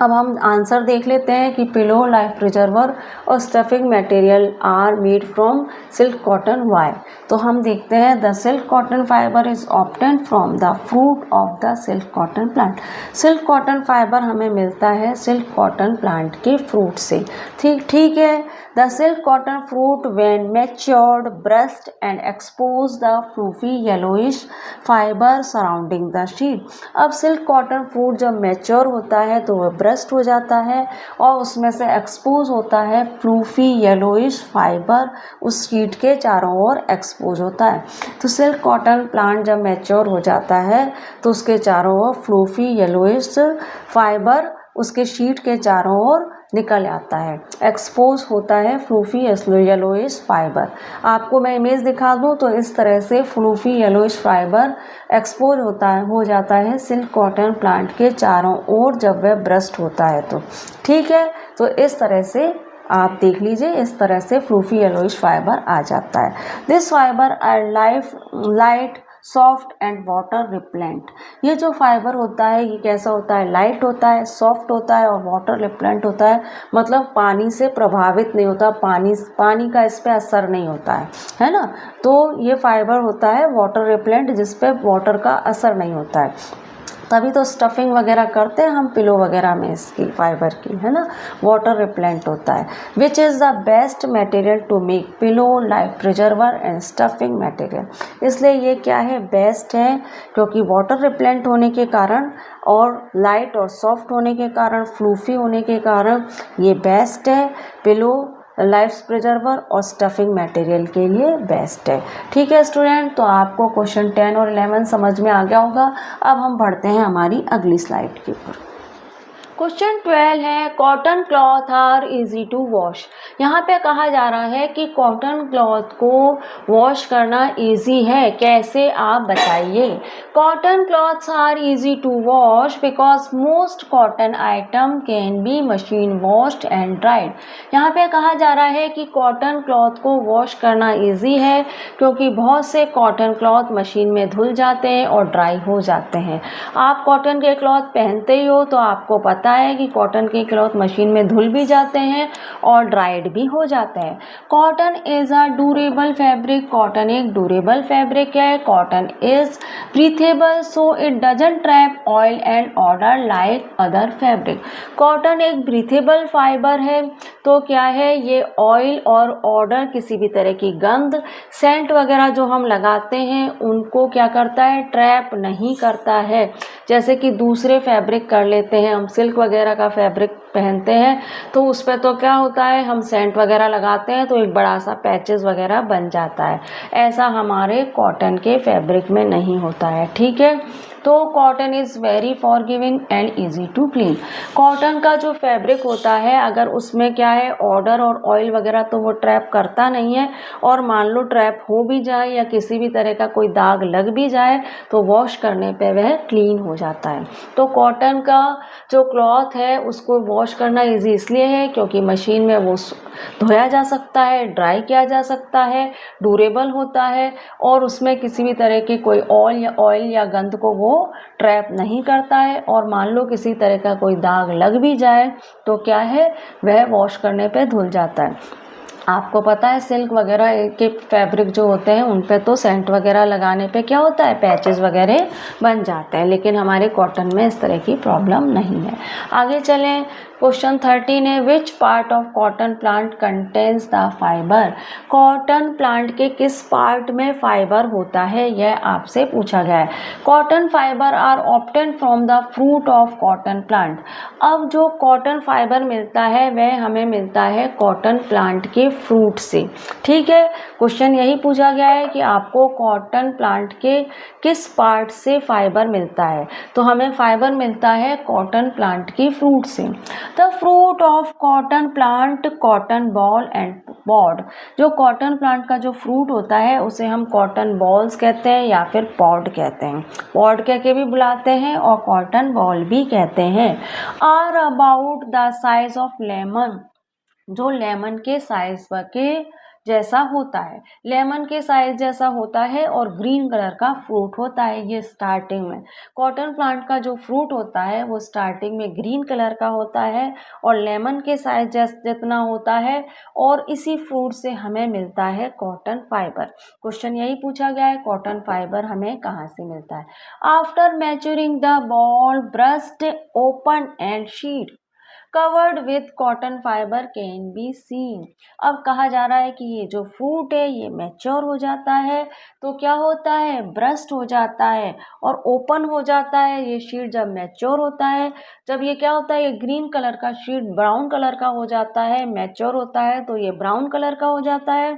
अब हम आंसर देख लेते हैं कि पिलो, लाइफ प्रिजर्वर और stuffing material are made from silk cotton. Why? तो हम देखते हैं the silk cotton fibre is obtain from the fruit of the silk cotton plant. Silk cotton fibre हमें मिलता है सिल्क कॉटन प्लांट के fruit से। ठीक है। The silk cotton fruit when matured burst and expose the fluffy yellowish fibre surrounding the seed. अब silk cotton fruit जब mature होता है तो वह ब्रस्ट हो जाता है और उसमें से एक्सपोज होता है फ्लूफी येलोइश फाइबर, उस शीट के चारों ओर एक्सपोज होता है। तो सिल्क कॉटन प्लांट जब मैच्योर हो जाता है तो उसके चारों ओर फ्लूफी येलोइश फाइबर उसके शीट के चारों ओर निकल आता है, एक्सपोज होता है फ्लूफी येलोइश फाइबर। आपको मैं इमेज दिखा दूं तो इस तरह से फ्लूफी येलोइश फाइबर एक्सपोज हो जाता है सिल्क कॉटन प्लांट के चारों ओर जब वह ब्रस्ट होता है। तो ठीक है, तो इस तरह से आप देख लीजिए, इस तरह से फ्लूफी येलोइश फाइबर आ जाता है। This fibre are light, soft and water repellent. ये जो फाइबर होता है ये कैसा होता है, लाइट होता है, सॉफ्ट होता है और वाटर रिपेलेंट होता है, मतलब पानी से प्रभावित नहीं होता, पानी का इस पर असर नहीं होता है ना। तो ये फाइबर होता है वाटर रिपेलेंट, जिस पे वाटर का असर नहीं होता है। तभी तो स्टफिंग वगैरह करते हैं हम पिलो वगैरह में इसकी फाइबर की, है ना। वाटर रिपेलेंट होता है। Which is the best material to make pillow, life preserver and stuffing material. इसलिए ये क्या है, बेस्ट है, क्योंकि वाटर रिपेलेंट होने के कारण और लाइट और सॉफ्ट होने के कारण, फ्लूफी होने के कारण ये बेस्ट है। पिलो, लाइफ प्रिजर्वर और स्टफिंग मटेरियल के लिए बेस्ट है। ठीक है स्टूडेंट, तो आपको क्वेश्चन 10 और 11 समझ में आ गया होगा। अब हम बढ़ते हैं हमारी अगली स्लाइड के ऊपर। क्वेश्चन 12 है cotton cloth are easy to wash. यहाँ पे कहा जा रहा है कि कॉटन क्लॉथ को वॉश करना इजी है, कैसे आप बताइए। Cotton clothes are easy to wash because most cotton item can be machine washed and dried. यहाँ पे कहा जा रहा है कि कॉटन क्लॉथ को वॉश करना इजी है क्योंकि बहुत से कॉटन क्लॉथ मशीन में धुल जाते हैं और ड्राई हो जाते हैं। आप कॉटन के क्लॉथ पहनते ही हो तो आपको पता है कि कॉटन के क्लॉथ मशीन में धुल भी जाते हैं और ड्राइड भी हो जाते हैं। Cotton is a durable fabric. Cotton एक ड्यूरेबल फैब्रिक है। Cotton is breathable so it doesn't trap oil and order like other fabric. Cotton एक ब्रीथेबल फाइबर है, तो क्या है, ये ऑयल और ऑर्डर, किसी भी तरह की गंध, सेंट वगैरह जो हम लगाते हैं उनको क्या करता है, ट्रैप नहीं करता है। जैसे कि दूसरे फैब्रिक कर लेते हैं, हम सिल्क वगैरह का फैब्रिक पहनते हैं तो उस पर तो क्या होता है, हम सेंट वगैरह लगाते हैं तो एक बड़ा सा पैचेस वगैरह बन जाता है। ऐसा हमारे कॉटन के फैब्रिक में नहीं होता है। ठीक है, तो cotton is very forgiving and easy to clean. Cotton का जो फैब्रिक होता है अगर उसमें क्या है ऑर्डर और ऑयल वगैरह तो वो ट्रैप करता नहीं है, और मान लो ट्रैप हो भी जाए या किसी भी तरह का कोई दाग लग भी जाए तो वॉश करने पे वह क्लीन हो जाता है। तो कॉटन का जो क्लॉथ है उसको वॉश करना इजी इसलिए है क्योंकि मशीन में वो धोया जा सकता है, ड्राई किया जा सकता है, ड्यूरेबल होता है, और उसमें किसी भी तरह की कोई ऑयल या गंध को वो ट्रैप नहीं करता है। और मान लो किसी तरह का कोई दाग लग भी जाए तो क्या है वह वॉश करने पे धुल जाता है। आपको पता है सिल्क वगैरह के फैब्रिक जो होते हैं उन पे तो सेंट वगैरह लगाने पे क्या होता है पैचेस वगैरह बन जाते हैं, लेकिन हमारे कॉटन में इस तरह की प्रॉब्लम नहीं है। आगे चलें, क्वेश्चन 13 है विच part of cotton plant contains the fibre. Cotton plant के किस पार्ट में फाइबर होता है यह आपसे पूछा गया है। Cotton fibre are obtain from the fruit of cotton plant. अब जो कॉटन फाइबर मिलता है वह हमें मिलता है कॉटन प्लांट के फ्रूट से। ठीक है, क्वेश्चन यही पूछा गया है कि आपको कॉटन प्लांट के किस पार्ट से फाइबर मिलता है, तो हमें फाइबर मिलता है कॉटन प्लांट की फ्रूट से। The fruit of cotton plant cotton boll and pod. जो कॉटन प्लांट का जो फ्रूट होता है उसे हम कॉटन बॉल्स कहते हैं या फिर पॉड कहते हैं, पॉड कह के भी बुलाते हैं और कॉटन बॉल भी कहते हैं। Are about the size of lemon. जो लेमन के साइज के जैसा होता है, लेमन के साइज जैसा होता है और ग्रीन कलर का फ्रूट होता है। ये स्टार्टिंग में कॉटन प्लांट का जो फ्रूट होता है वो स्टार्टिंग में ग्रीन कलर का होता है और लेमन के साइज जितना होता है, और इसी फ्रूट से हमें मिलता है कॉटन फाइबर। क्वेश्चन यही पूछा गया है कॉटन फाइबर हमें कहाँ से मिलता है। After maturing the boll burst open and sheet covered with cotton fibre can be scene. अब कहा जा रहा है कि ये जो फ्रूट है ये मैच्योर हो जाता है तो क्या होता है ब्रस्ट हो जाता है और ओपन हो जाता है। ये शीट जब मैच्योर होता है, जब ये क्या होता है ये ग्रीन कलर का शीट ब्राउन कलर का हो जाता है, मैच्योर होता है तो ये ब्राउन कलर का हो जाता है।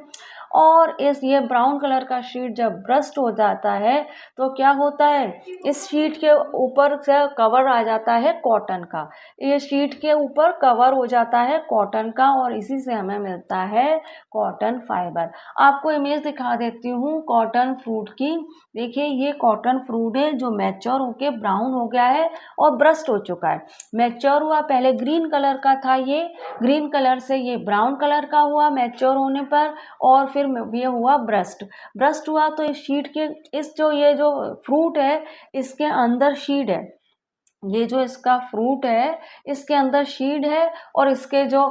और ये ब्राउन कलर का शीट जब ब्रस्ट हो जाता है तो क्या होता है इस शीट के ऊपर से कवर आ जाता है कॉटन का, ये शीट के ऊपर कवर हो जाता है कॉटन का और इसी से हमें मिलता है कॉटन फाइबर। आपको इमेज दिखा देती हूँ कॉटन फ्रूट की। देखिए ये कॉटन फ्रूट है जो मैच्योर होके ब्राउन हो गया है और ब्रस्ट हो चुका है। मैच्योर हुआ पहले ग्रीन कलर का था, ये ग्रीन कलर से ये ब्राउन कलर का हुआ मैच्योर होने पर, और फिर ये हुआ ब्रस्ट हुआ तो इस शीट के ये जो फ्रूट है इसके अंदर शीड है, ये जो इसका फ्रूट है इसके अंदर शीड है और इसके जो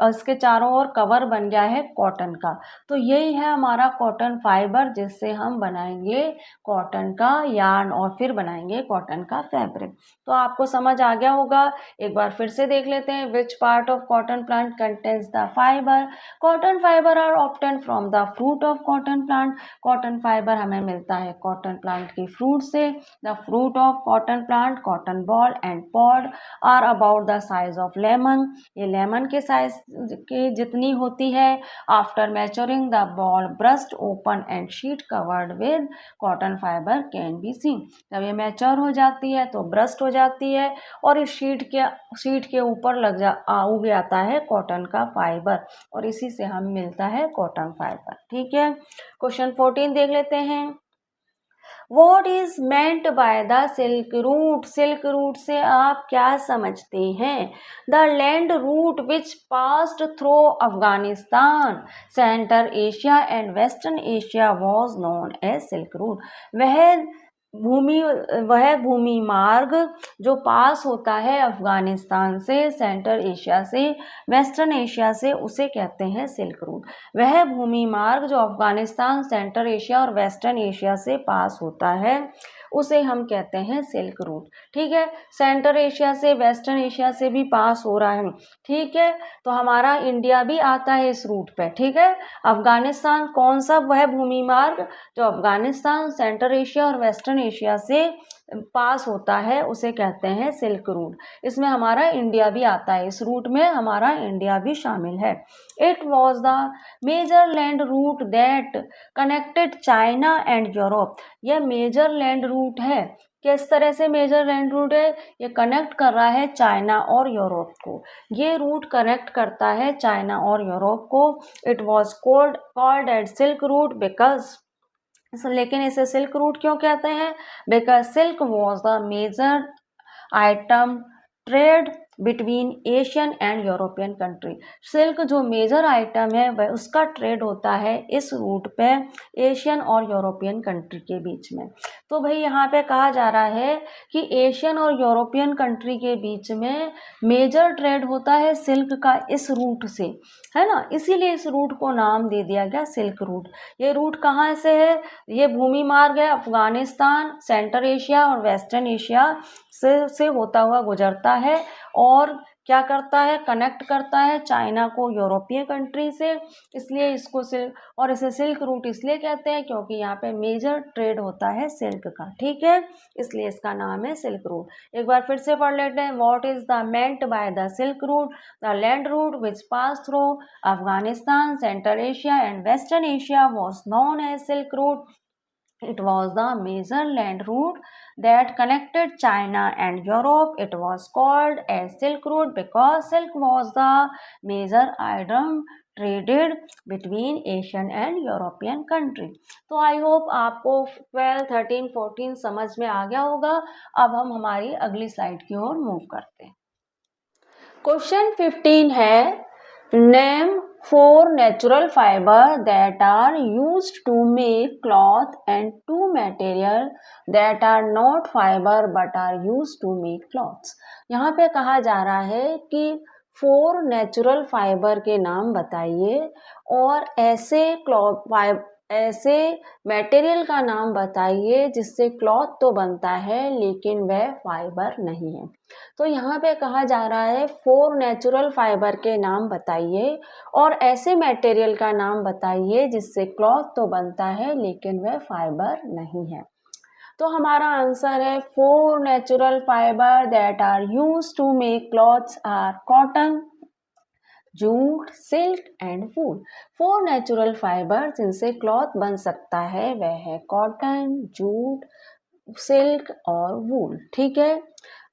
इसके चारों ओर कवर बन गया है कॉटन का। तो यही है हमारा कॉटन फाइबर जिससे हम बनाएंगे कॉटन का यार्न और फिर बनाएंगे कॉटन का फैब्रिक। तो आपको समझ आ गया होगा, एक बार फिर से देख लेते हैं। Which part of cotton plant contains the fibre. Cotton fibre are obtain from the fruit of cotton plant. Cotton fibre हमें मिलता है कॉटन प्लांट की फ्रूट से। The fruit of cotton plant cotton boll and pod are about the size of lemon. ये lemon के size के जितनी होती है। After maturing the boll burst open and sheet covered with cotton fibre can be scene. जब ये mature हो जाती है तो ब्रस्ट हो जाती है और इस शीट के ऊपर उग जाता है कॉटन का फाइबर और इसी से हमें मिलता है कॉटन फाइबर। ठीक है, क्वेश्चन 14 देख लेते हैं। What is meant by the silk route? Silk route से आप क्या समझते हैं? The land route which passed through Afghanistan, Central Asia and Western Asia was known as Silk Route. वह भूमि मार्ग जो पास होता है अफगानिस्तान से, सेंट्रल एशिया से, वेस्टर्न एशिया से, उसे कहते हैं सिल्क रूट। वह भूमि मार्ग जो अफगानिस्तान, सेंट्रल एशिया और वेस्टर्न एशिया से पास होता है उसे हम कहते हैं सिल्क रूट। ठीक है, सेंट्रल एशिया से, वेस्टर्न एशिया से भी पास हो रहा है। ठीक है, तो हमारा इंडिया भी आता है इस रूट पे। ठीक है, अफगानिस्तान कौन सा वह भूमि मार्ग जो अफगानिस्तान, सेंट्रल एशिया और वेस्टर्न एशिया से पास होता है उसे कहते हैं सिल्क रूट। इसमें हमारा इंडिया भी आता है, इस रूट में हमारा इंडिया भी शामिल है। It was the major land route that connected China and Europe. यह मेजर लैंड रूट है किस तरह से मेजर लैंड रूट है, ये कनेक्ट कर रहा है चाइना और यूरोप को। ये रूट कनेक्ट करता है चाइना और यूरोप को। It was called at silk route because, लेकिन इसे सिल्क रूट क्यों कहते हैं? Because silk was the major item trade between Asian and European country. Silk जो मेजर आइटम है वह उसका ट्रेड होता है इस रूट पे एशियन और यूरोपियन कंट्री के बीच में। तो भाई यहाँ पे कहा जा रहा है कि एशियन और यूरोपियन कंट्री के बीच में मेजर ट्रेड होता है सिल्क का इस रूट से, है ना, इसीलिए इस रूट को नाम दे दिया गया सिल्क रूट। ये रूट कहाँ से है? ये भूमि मार्ग है अफगानिस्तान, सेंट्रल एशिया और वेस्टर्न एशिया से होता हुआ गुजरता है और क्या करता है? कनेक्ट करता है चाइना को यूरोपीय कंट्री से। इसलिए इसको सिल्क, और इसे सिल्क रूट इसलिए कहते हैं क्योंकि यहाँ पे मेजर ट्रेड होता है सिल्क का, ठीक है, इसलिए इसका नाम है सिल्क रूट। एक बार फिर से पढ़ लेते हैं। What is the meant by the silk route? The land route which pass through Afghanistan, central Asia and western Asia was known as silk route. It was the major land route that connected China and Europe. It was called as Silk Route because silk was the major item traded between Asian and European country. तो I hope आपको 12, 13, 14 समझ में आ गया होगा। अब हम हमारी अगली स्लाइड की ओर मूव करते हैं। क्वेश्चन 15 है, name 4 natural fiber that are used to make cloth and 2 material that are not fiber but are used to make cloths. यहाँ पे कहा जा रहा है कि 4 नेचुरल फाइबर के नाम बताइए और ऐसे मटेरियल का नाम बताइए जिससे क्लॉथ तो बनता है लेकिन वह फाइबर नहीं है। तो यहाँ पे कहा जा रहा है 4 नेचुरल फाइबर के नाम बताइए और ऐसे मटेरियल का नाम बताइए जिससे क्लॉथ तो बनता है लेकिन वह फाइबर नहीं है। तो हमारा आंसर है 4 natural fibre that are used to make clothes are cotton, jute, silk and wool. 4 natural fibre जिनसे क्लॉथ बन सकता है वह है कॉटन, जूट, सिल्क और वूल, ठीक है।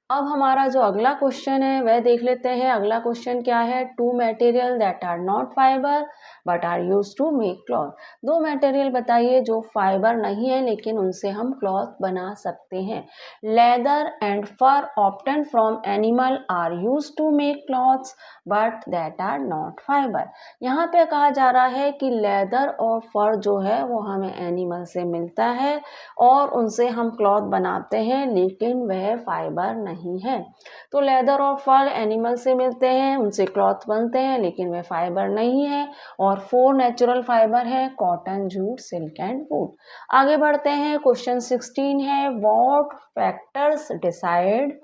अब हमारा जो अगला क्वेश्चन है वह देख लेते हैं। अगला क्वेश्चन क्या है? 2 material that are not fibre but are use to make cloth. 2 material बताइए जो फाइबर नहीं है लेकिन उनसे हम क्लॉथ बना सकते हैं। Leather and fur obtain from animal are use to make clothes but that are not fibre. यहाँ पे कहा जा रहा है कि लेदर और फर जो है वो हमें एनिमल से मिलता है और उनसे हम क्लॉथ बनाते हैं लेकिन वह फाइबर नहीं है। तो लेदर और फर एनिमल से मिलते हैं, उनसे क्लॉथ बनते हैं लेकिन वह फाइबर नहीं है। और 4 नेचुरल फाइबर है कॉटन, जूट, सिल्क एंड वूल। आगे बढ़ते हैं। क्वेश्चन 16 है, what factors decide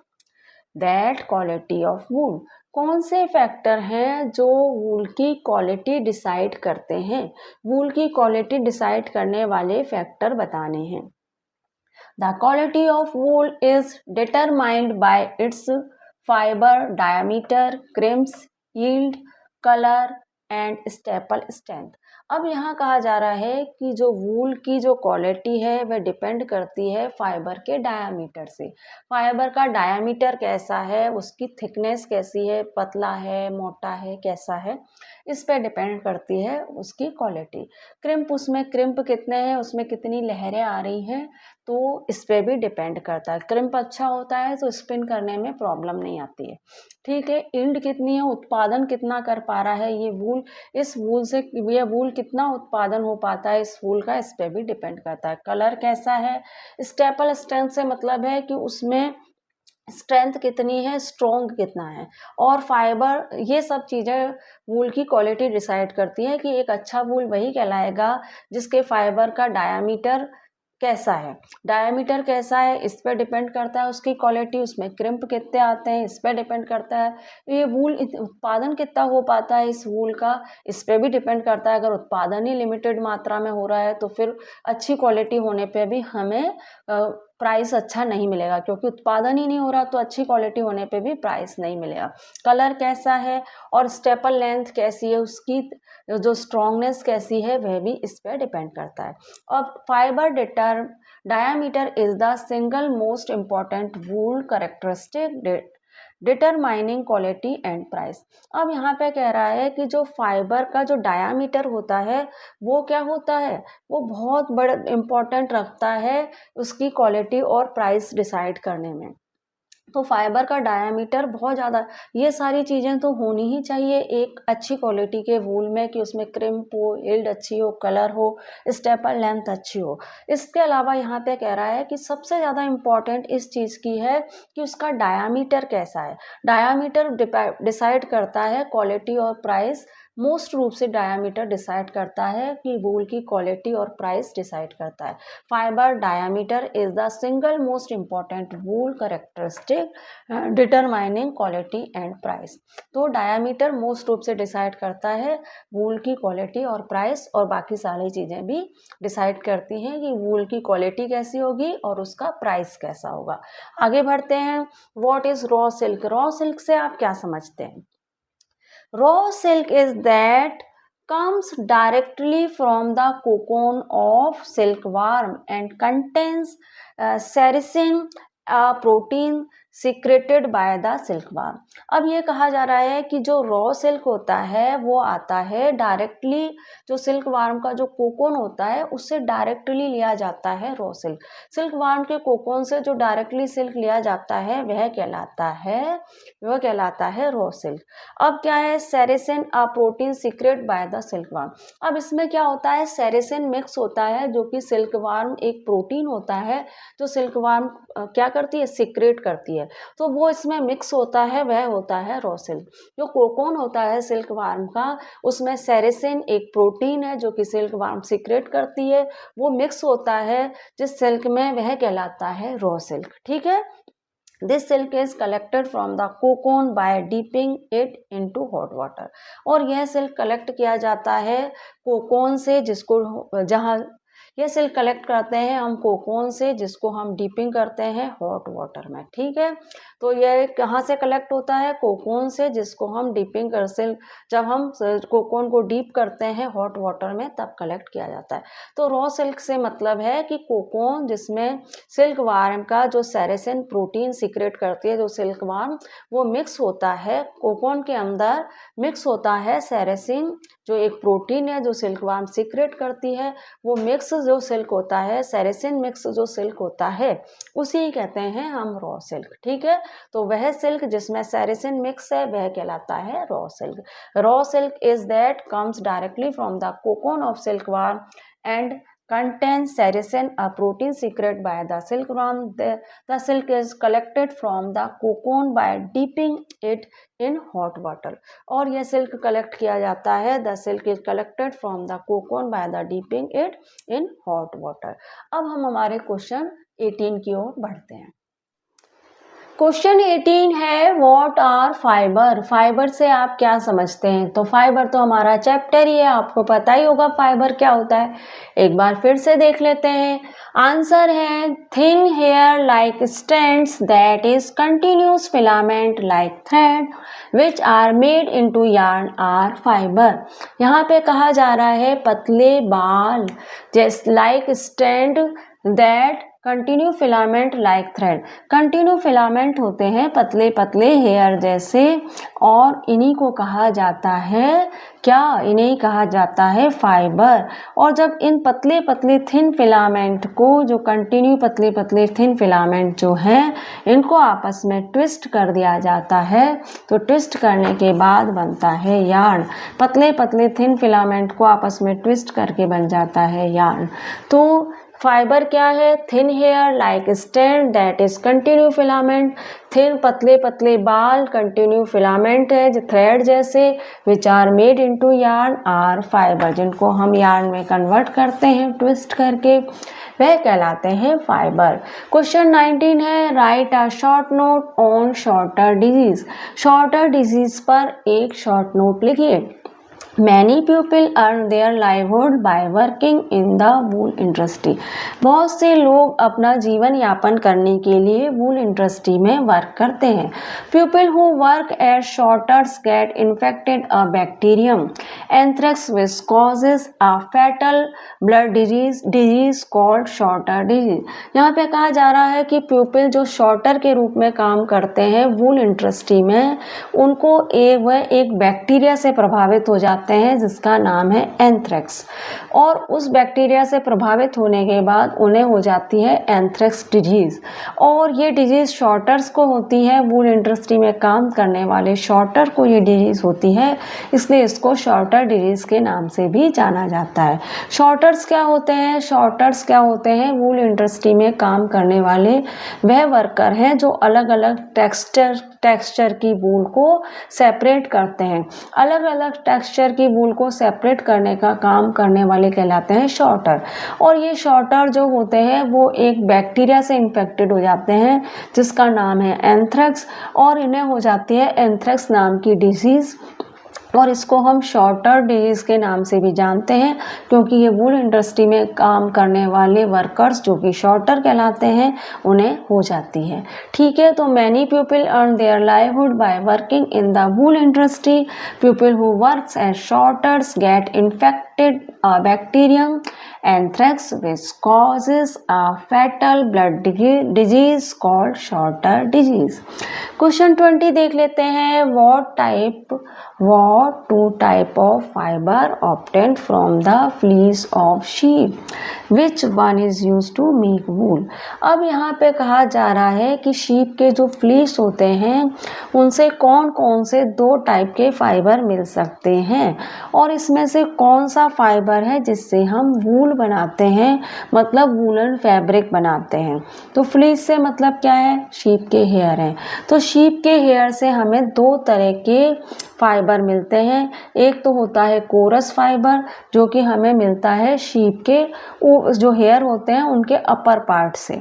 that quality of wool. कौन से फैक्टर हैं जो वूल की क्वालिटी डिसाइड करते हैं? वूल की क्वालिटी डिसाइड करने वाले फैक्टर बताने हैं। The quality of wool is determined by its fiber diameter, crimps, yield, color and staple strength. अब यहाँ कहा जा रहा है कि जो वूल की जो क्वालिटी है वह डिपेंड करती है फाइबर के डायामीटर से। फाइबर का डायामीटर कैसा है, उसकी थिकनेस कैसी है, पतला है, मोटा है, कैसा है, इस पे डिपेंड करती है उसकी क्वालिटी। क्रिम्प, उसमें क्रिम्प कितने हैं, उसमें कितनी लहरें आ रही हैं, तो इस पे भी डिपेंड करता है। क्रिम्प अच्छा होता है तो स्पिन करने में प्रॉब्लम नहीं आती है, ठीक है। यील्ड कितनी है, उत्पादन कितना कर पा रहा है ये वूल, इस वूल से ये वूल कितना उत्पादन हो पाता है इस वूल का, इस पे भी डिपेंड करता है। कलर कैसा है, स्टेपल स्ट्रेंथ से मतलब है कि उसमें स्ट्रेंथ कितनी है, स्ट्रॉन्ग कितना है। और फाइबर, ये सब चीज़ें वूल की क्वालिटी डिसाइड करती है कि एक अच्छा वूल वही कहलाएगा जिसके फाइबर का डायामीटर कैसा है। डायामीटर कैसा है इस पर डिपेंड करता है उसकी क्वालिटी, उसमें क्रिम्प कितने आते हैं इस पर डिपेंड करता है। ये वूल उत्पादन कितना हो पाता है इस वूल का, इस पर भी डिपेंड करता है। अगर उत्पादन ही लिमिटेड मात्रा में हो रहा है तो फिर अच्छी क्वालिटी होने पे भी हमें प्राइस अच्छा नहीं मिलेगा, क्योंकि उत्पादन ही नहीं हो रहा तो अच्छी क्वालिटी होने पे भी प्राइस नहीं मिलेगा। कलर कैसा है और स्टेपल लेंथ कैसी है, उसकी जो स्ट्रॉन्गनेस कैसी है, वह भी इस पर डिपेंड करता है। अब fibre diameter is the single most important wool characteristic determining quality and price. अब यहाँ पे कह रहा है कि जो फाइबर का जो डायामीटर होता है वो क्या होता है, वो बहुत बड़ा इम्पोर्टेंट रखता है उसकी क्वालिटी और प्राइस डिसाइड करने में। तो फाइबर का डायामीटर बहुत ज़्यादा, ये सारी चीज़ें तो होनी ही चाहिए एक अच्छी क्वालिटी के वूल में, कि उसमें क्रिम्प हो, यील्ड अच्छी हो, कलर हो, स्टेपल लेंथ अच्छी हो। इसके अलावा यहाँ पे कह रहा है कि सबसे ज़्यादा इम्पॉर्टेंट इस चीज़ की है कि उसका डायामीटर कैसा है। डायामीटर डिसाइड करता है क्वालिटी और प्राइस। मोस्ट रूप से डायामीटर डिसाइड करता है कि वूल की क्वालिटी और प्राइस डिसाइड करता है। Fibre diameter is the single most important wool characteristic determining quality and price. तो डायामीटर मोस्ट रूप से डिसाइड करता है वूल की क्वालिटी और प्राइस, और बाकी सारी चीज़ें भी डिसाइड करती हैं कि वूल की क्वालिटी कैसी होगी और उसका प्राइस कैसा होगा। आगे बढ़ते हैं। What is raw silk? Raw silk से आप क्या समझते हैं? Raw silk is that comes directly from the cocoon of silkworm and contains sericin, a protein secreted by the silkworm। अब ये कहा जा रहा है कि जो रॉ सिल्क होता है वो आता है डायरेक्टली, जो सिल्क वार्म का जो कोकोन होता है उससे डायरेक्टली लिया जाता है रॉ सिल्क। सिल्क वार्म के कोकोन से जो डायरेक्टली सिल्क लिया जाता है वह कहलाता है रॉ सिल्क। अब क्या है? Sericin, a protein secret by the silk worm. अब इसमें क्या होता है? सेरेसिन मिक्स होता है, जो कि सिल्क वार्म एक प्रोटीन होता है जो सिल्क वार्म क्या करती है? सीक्रेट करती है। तो वो इसमें मिक्स होता है, वह होता है रॉ सिल्क। जो कोकोन होता है सिल्क वार्म का, उसमें सेरेसिन एक प्रोटीन है जो कि सिल्क वार्म सीक्रेट करती है, वो मिक्स होता है जिस सिल्क में, वह कहलाता है रॉ सिल्क। ठीक है। This silk is collected from the cocoon by dipping it into hot water. और यह सिल्क कलेक्ट किया जाता है कोकोन से, जिसको जहाँ ये सिल्क कलेक्ट करते हैं हम कोकोन से, जिसको हम डीपिंग करते हैं हॉट वाटर में। ठीक है। तो ये कहाँ से कलेक्ट होता है? कोकोन से, जिसको हम डीपिंग कर सिल्क, जब हम कोकोन को डीप करते हैं हॉट वाटर में तब कलेक्ट किया जाता है। तो रॉ सिल्क से मतलब है कि कोकोन जिसमें सिल्क वार्म का जो सेरेसिन प्रोटीन सीक्रेट करती है जो सिल्क वार्म, वो मिक्स होता है कोकोन के अंदर, मिक्स होता है सेरेसिन जो एक प्रोटीन है जो सिल्क वार्म सीक्रेट करती है, वो मिक्स जो सिल्क होता है, सेरेसिन मिक्स जो सिल्क होता है, उसी कहते हैं हम रॉ सिल्क। ठीक है। तो वह सिल्क जिसमें सेरेसिन मिक्स है वह कहलाता है raw silk. Raw silk is that comes directly from the cocoon of silk warm and contains sericin, a protein secreted by the silkworm. The silk is collected from the cocoon by dipping it in hot water. और यह silk collect किया जाता है, the silk is collected from the cocoon by the dipping it in hot water। अब हम हमारे question 18 की ओर बढ़ते हैं। क्वेश्चन 18 है व्हाट आर फाइबर? फाइबर से आप क्या समझते हैं? तो फाइबर तो हमारा चैप्टर ही है, आपको पता ही होगा फाइबर क्या होता है। एक बार फिर से देख लेते हैं। आंसर है thin hair like strands that is continuous filament like thread which are made into yarn or fibre. यहाँ पे कहा जा रहा है पतले बाल जैसे like strand that continue filament like thread. Continue filament होते हैं पतले पतले हेयर जैसे, और इन्हीं को कहा जाता है क्या? इन्हें कहा जाता है फाइबर। और जब इन पतले पतले थिन फिलामेंट को, जो कंटिन्यू पतले पतले थिन फिलामेंट जो हैं, इनको आपस में ट्विस्ट कर दिया जाता है, तो ट्विस्ट करने के बाद बनता है यार्न। पतले पतले थिन फिलामेंट को आपस में ट्विस्ट करके बन जाता है यार्न। तो फाइबर क्या है? Thin hair like strand that is continue filament. Thin पतले पतले बाल कंटिन्यू फिलामेंट है जो थ्रेड जैसे, which are made into yarn or fibre, जिनको हम यार्न में कन्वर्ट करते हैं ट्विस्ट करके, वह कहलाते हैं फाइबर। क्वेश्चन 19 है right a short note on shorter disease. Shorter disease पर एक शॉर्ट नोट लिखिए। Many people earn their livelihood by working in the wool industry. बहुत से लोग अपना जीवन यापन करने के लिए वूल इंडस्ट्री में वर्क करते हैं. People who work at shorters get infected a bacterium anthrax which causes a fatal blood disease called shorter disease. यहाँ पे कहा जा रहा है कि pupil जो शॉर्टर के रूप में काम करते हैं वूल इंडस्ट्री में, उनको वह एक बैक्टीरिया से प्रभावित हो जाते हैं जिसका नाम है एंथ्रेक्स. और उस बैक्टीरिया से प्रभावित होने के बाद उन्हें हो जाती है एंथ्रेक्स डिजीज. और ये डिजीज शॉर्टर्स को होती है, वूल इंडस्ट्री में काम करने वाले शॉर्टर को ये डिजीज होती है, इसलिए इसको शॉर्टर डिजीज के नाम से भी जाना जाता है. शॉर्टर्स क्या होते हैं? शॉर्टर्स क्या होते हैं? वूल इंडस्ट्री में काम करने वाले वह वर्कर हैं जो अलग अलग टेक्सचर की वूल को सेपरेट करते हैं. अलग अलग टेक्सचर की वूल को सेपरेट करने का काम करने वाले कहलाते हैं शॉर्टर. और ये शॉर्टर जो होते हैं वो एक बैक्टीरिया से इन्फेक्टेड हो जाते हैं जिसका नाम है एंथ्रेक्स, और इन्हें हो जाती है एंथ्रेक्स नाम की डिजीज. और इसको हम शॉर्टर डिजीज के नाम से भी जानते हैं क्योंकि ये वूल इंडस्ट्री में काम करने वाले वर्कर्स जो कि शॉर्टर कहलाते हैं उन्हें हो जाती है. ठीक है, तो many people earn their livelihood by working in the wool industry. People who works as sorters get infected a bacterium anthrax which causes a fatal blood disease called shorter disease. Question 20 देख लेते हैं. What two type of fiber obtained from the fleece of sheep? Which one is used to make wool? अब यहाँ पे कहा जा रहा है कि शीप के जो फ्लीस होते हैं उनसे कौन कौन से दो टाइप के फाइबर मिल सकते हैं, और इसमें से कौन सा फाइबर है जिससे हम वूल बनाते हैं, मतलब वूलन फैब्रिक बनाते हैं. तो फ्लीस से मतलब क्या है? शीप के हेयर हैं. तो शीप के हेयर से हमें दो तरह के फाइबर मिलते हैं. एक तो होता है कोरस फाइबर जो कि हमें मिलता है शीप के जो हेयर होते हैं उनके अपर पार्ट से,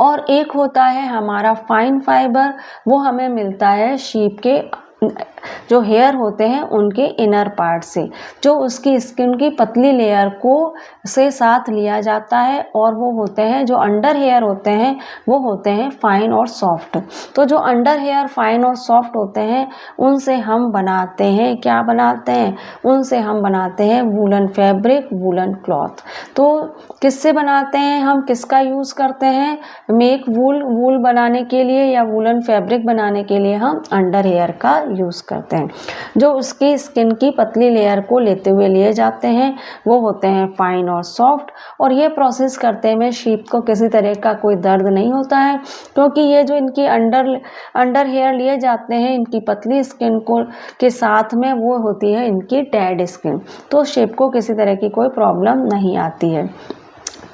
और एक होता है हमारा फाइन फाइबर, वो हमें मिलता है शीप के जो हेयर होते हैं उनके इनर पार्ट से, जो उसकी स्किन की पतली लेयर को से साथ लिया जाता है, और वो होते हैं जो अंडर हेयर होते हैं वो होते हैं फाइन और सॉफ्ट. तो जो अंडर हेयर फाइन और सॉफ्ट होते हैं उनसे हम बनाते हैं, क्या बनाते हैं? उनसे हम बनाते हैं वूलन फैब्रिक, वूलन क्लॉथ. तो किससे बनाते हैं हम? किसका यूज़ करते हैं मेक वूल बनाने के लिए या वूलन फैब्रिक बनाने के लिए? हम अंडर हेयर का यूज़ करते हैं. जो उसकी स्किन की पतली लेयर को लेते हुए लिए जाते हैं वो होते हैं फाइन और सॉफ्ट. और ये प्रोसेस करते में शीप को किसी तरह का कोई दर्द नहीं होता है क्योंकि ये जो इनकी अंडर हेयर लिए जाते हैं इनकी पतली स्किन को के साथ में वो होती है इनकी डेड स्किन, तो शीप को किसी तरह की कोई प्रॉब्लम नहीं आती है.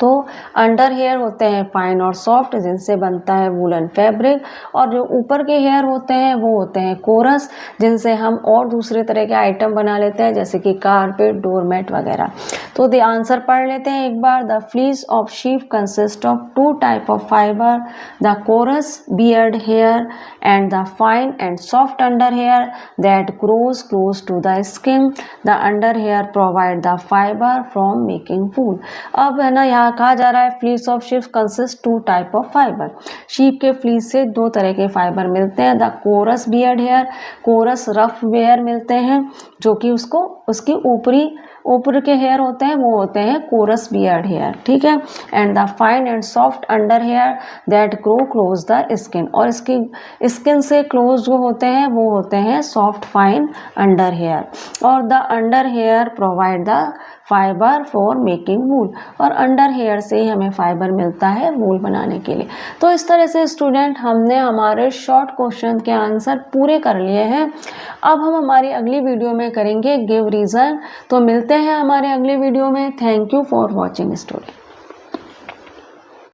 तो अंडर हेयर होते हैं फाइन और सॉफ्ट जिनसे बनता है वूलन फैब्रिक, और जो ऊपर के हेयर होते हैं वो होते हैं कोरस जिनसे हम और दूसरे तरह के आइटम बना लेते हैं जैसे कि कारपेट, डोरमेट वगैरह. तो द आंसर पढ़ लेते हैं एक बार. The fleece of sheep consist of two type of fibre, the coarse beard hair and the fine and soft under hair that grows close to the skin. The under hair provide the fibre from making wool. अब है ना, यहाँ कहा जा रहा है fleece of sheep consist two type of fibre. Sheep के fleece से दो तरह के फाइबर मिलते हैं. The coarse beard hair, coarse rough hair मिलते हैं जो कि उसकी ऊपर के हेयर होते हैं वो होते हैं कोरस बियर्ड हेयर. ठीक है. And the fine and soft under hair that grow close the skin, और इसकी स्किन से क्लोज जो होते हैं वो होते हैं सॉफ्ट फाइन अंडर हेयर. और the under hair provide the fibre for making wool, और अंडर हेयर से ही हमें फाइबर मिलता है वूल बनाने के लिए. तो इस तरह से स्टूडेंट हमने हमारे शॉर्ट क्वेश्चन के आंसर पूरे कर लिए हैं. अब हम हमारी अगली वीडियो में करेंगे गिव रीज़न. तो मिलते हैं हमारे अगले वीडियो में. Thank you for watching student.